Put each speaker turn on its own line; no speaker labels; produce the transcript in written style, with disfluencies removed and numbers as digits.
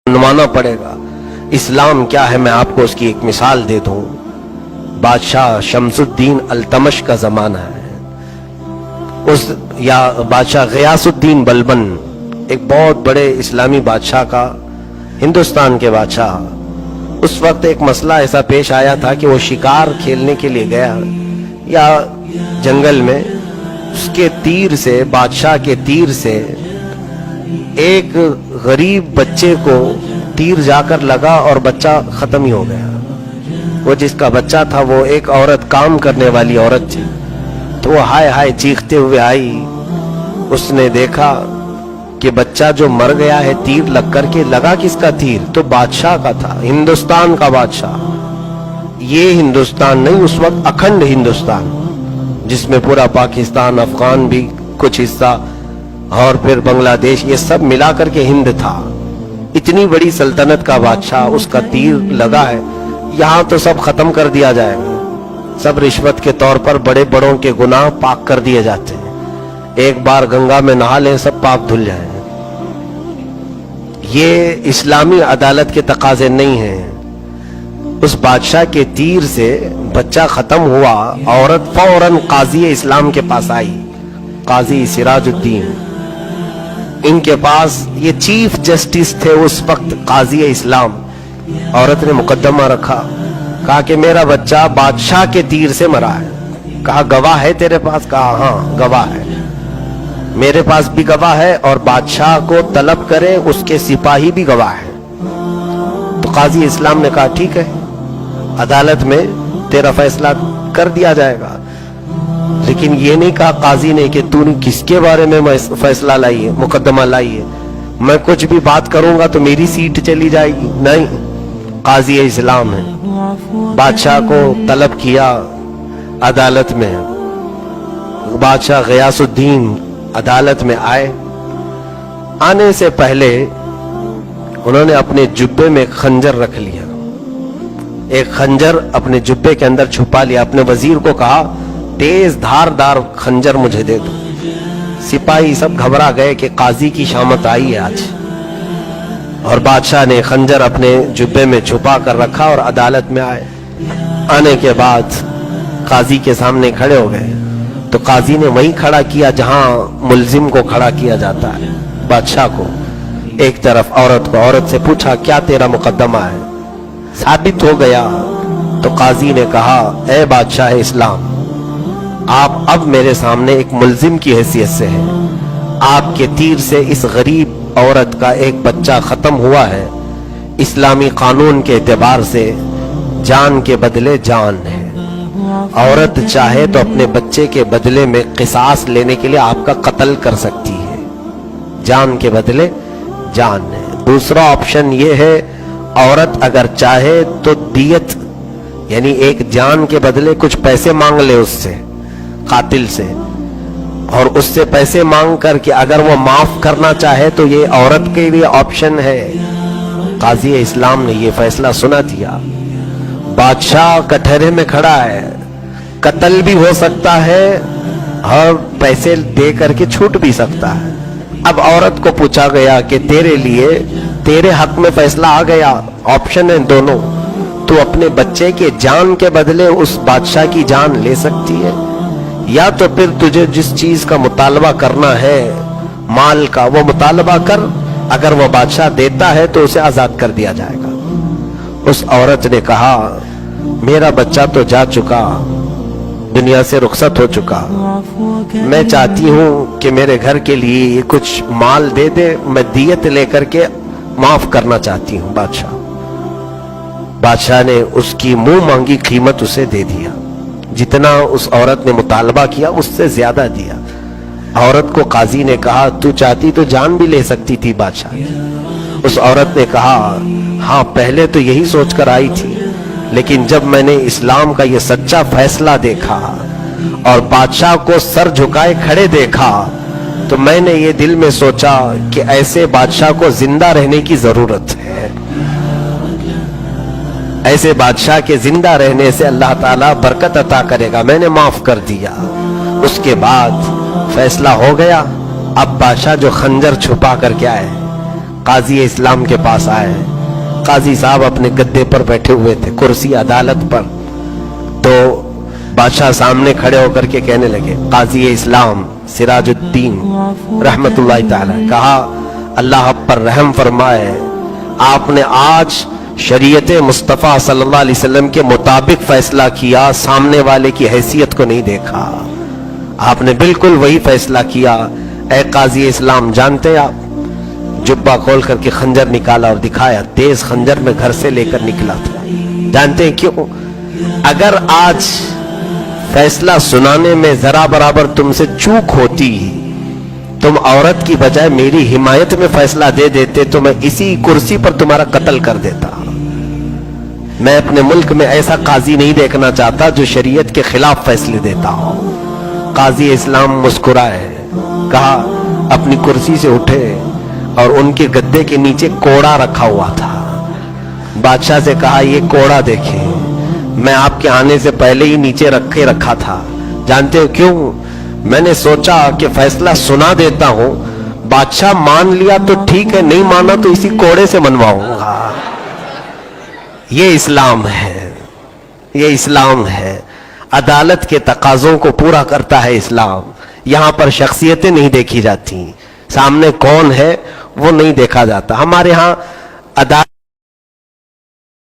मनवाना पड़ेगा। इस्लाम क्या है मैं आपको उसकी एक मिसाल दे दूं। बादशाह शमसुद्दीन अल्तमश का जमाना है, उस या बादशाह गयासुद्दीन बलबन, एक बहुत बड़े इस्लामी बादशाह का, हिंदुस्तान के बादशाह। उस वक्त एक मसला ऐसा पेश आया था कि वो शिकार खेलने के लिए गया या जंगल में, उसके तीर से, बादशाह के तीर से एक गरीब बच्चे को तीर जाकर लगा और बच्चा खत्म ही हो गया। वो जिसका बच्चा था वो एक औरत, काम करने वाली औरत थी, तो वो हाय हाय चीखते हुए आई। उसने देखा कि बच्चा जो मर गया है तीर लग करके, लगा किसका तीर, तो बादशाह का था, हिंदुस्तान का बादशाह। ये हिंदुस्तान नहीं, उस वक्त अखंड हिंदुस्तान, जिसमें पूरा पाकिस्तान, अफगान भी कुछ हिस्सा और फिर बांग्लादेश, ये सब मिला करके हिंद था। इतनी बड़ी सल्तनत का बादशाह, उसका तीर लगा है। यहाँ तो सब खत्म कर दिया जाएगा, सब रिश्वत के तौर पर बड़े बड़ों के गुनाह पाक कर दिए जाते हैं। एक बार गंगा में नहा लें, सब पाप धुल जाएं। ये इस्लामी अदालत के तकाजे नहीं हैं। उस बादशाह के तीर से बच्चा खत्म हुआ, औरत फौरन काजी इस्लाम के पास आई, काजी सिराजुद्दीन। इनके पास ये चीफ जस्टिस थे उस वक्त, काजी इस्लाम। औरत ने मुकदमा रखा, कहा कि मेरा बच्चा बादशाह के तीर से मरा है। कहा गवाह है तेरे पास? कहा हाँ गवाह है, मेरे पास भी गवाह है और बादशाह को तलब करे उसके सिपाही भी गवाह है। तो काजी इस्लाम ने कहा ठीक है, अदालत में तेरा फैसला कर दिया जाएगा। लेकिन ये नहीं कहा काजी ने कि तूने किसके बारे में फैसला लाई है, मुकदमा लाई है, मैं कुछ भी बात करूंगा तो मेरी सीट चली जाएगी। नहीं, काजी इस्लाम है। बादशाह को तलब किया अदालत में, बादशाह गयासुद्दीन अदालत में आए। आने से पहले उन्होंने अपने जुब्बे में खंजर रख लिया, एक खंजर अपने जुब्बे के अंदर छुपा लिया। अपने वजीर को कहा तेज धारदार खंजर मुझे दे दो। सिपाही सब घबरा गए कि काजी की शामत आई है आज। और बादशाह ने खंजर अपने जुब्बे में छुपा कर रखा और अदालत में आए। आने के बाद काजी के सामने खड़े हो गए, तो काजी ने वहीं खड़ा किया जहां मुल्जिम को खड़ा किया जाता है, बादशाह को एक तरफ, औरत को। औरत से पूछा क्या तेरा मुकदमा है? साबित हो गया तो काजी ने कहा ए बादशाह इस्लाम, आप अब मेरे सामने एक मुल्जिम की हैसियत से हैं। आपके तीर से इस गरीब औरत का एक बच्चा खत्म हुआ है। इस्लामी कानून के एतबार से जान के बदले जान है। औरत चाहे तो अपने बच्चे के बदले में किसास लेने के लिए आपका कत्ल कर सकती है, जान के बदले जान है। दूसरा ऑप्शन ये है, औरत अगर चाहे तो दियत, यानी एक जान के बदले कुछ पैसे मांग ले उससे, कातिल से, और उससे पैसे मांग करके अगर वो माफ करना चाहे तो ये औरत के लिए ऑप्शन है। काजी इस्लाम ने ये फैसला सुना दिया। बादशाह कटहरे में खड़ा है, कत्ल भी हो सकता है और पैसे दे करके छूट भी सकता है। अब औरत को पूछा गया कि तेरे लिए, तेरे हक में फैसला आ गया, ऑप्शन है दोनों, तू अपने बच्चे के जान के बदले उस बादशाह की जान ले सकती है, या तो फिर तुझे जिस चीज का मुतालबा करना है, माल का, वो मुतालबा कर। अगर वो बादशाह देता है तो उसे आजाद कर दिया जाएगा। उस औरत ने कहा मेरा बच्चा तो जा चुका, दुनिया से रुखसत हो चुका, मैं चाहती हूं कि मेरे घर के लिए कुछ माल दे दे, मैं दियत लेकर के माफ करना चाहती हूं। बादशाह ने उसकी मुंह मांगी कीमत उसे दे दिया, जितना उस औरत ने मुतालबा किया उससे ज्यादा दिया। औरत को काजी ने कहा तू चाहती तो जान भी ले सकती थी बादशाह। उस औरत ने कहा हाँ पहले तो यही सोचकर आई थी, लेकिन जब मैंने इस्लाम का ये सच्चा फैसला देखा और बादशाह को सर झुकाए खड़े देखा, तो मैंने ये दिल में सोचा कि ऐसे बादशाह को जिंदा रहने की जरूरत है। ऐसे बादशाह के जिंदा रहने से अल्लाह ताला बरकत अता करेगा। मैंने माफ कर दिया। उसके बाद फैसला हो गया। अब बादशाह जो खंजर छुपा करके आए, قاضی اسلام کے پاس آئے. قاضی صاحب اپنے گدے پر بیٹھے ہوئے تھے, کرسی عدالت پر. تو بادشاہ سامنے کھڑے ہو کر کے کہنے لگے, قاضی اسلام سراج الدین رحمت اللہ تعالی, کہا اللہ آپ پر رحم فرمائے, آپ نے آج شریعت مصطفیٰ صلی اللہ علیہ وسلم کے مطابق فیصلہ کیا, سامنے والے کی حیثیت کو نہیں دیکھا, آپ نے بالکل وہی فیصلہ کیا. اے قاضی اسلام, جانتے ہیں آپ, جبہ کھول کر کے خنجر نکالا اور دکھایا, تیز خنجر میں گھر سے لے کر نکلا تھا. جانتے ہیں کیوں؟ اگر آج فیصلہ سنانے میں ذرا برابر تم سے چوک ہوتی, تم عورت کی بجائے میری حمایت میں فیصلہ دے دیتے تو میں اسی کرسی پر تمہارا قتل کر دیتا. میں اپنے ملک میں ایسا قاضی نہیں دیکھنا چاہتا جو شریعت کے خلاف فیصلے دیتا ہو. قاضی اسلام مسکرائے, کہا اپنی کرسی سے اٹھے اور ان کے گدے کے نیچے کوڑا رکھا ہوا تھا. بادشاہ سے کہا یہ کوڑا دیکھیں, میں آپ کے آنے سے پہلے ہی نیچے رکھا تھا. جانتے ہو کیوں؟ میں نے سوچا کہ فیصلہ سنا دیتا ہوں, بادشاہ مان لیا تو ٹھیک ہے, نہیں مانا تو اسی کوڑے سے منواؤں گا. یہ اسلام ہے, یہ اسلام ہے. عدالت کے تقاضوں کو پورا کرتا ہے اسلام. یہاں پر شخصیتیں نہیں دیکھی جاتی, سامنے کون ہے وہ نہیں دیکھا جاتا. ہمارے ہاں عدالت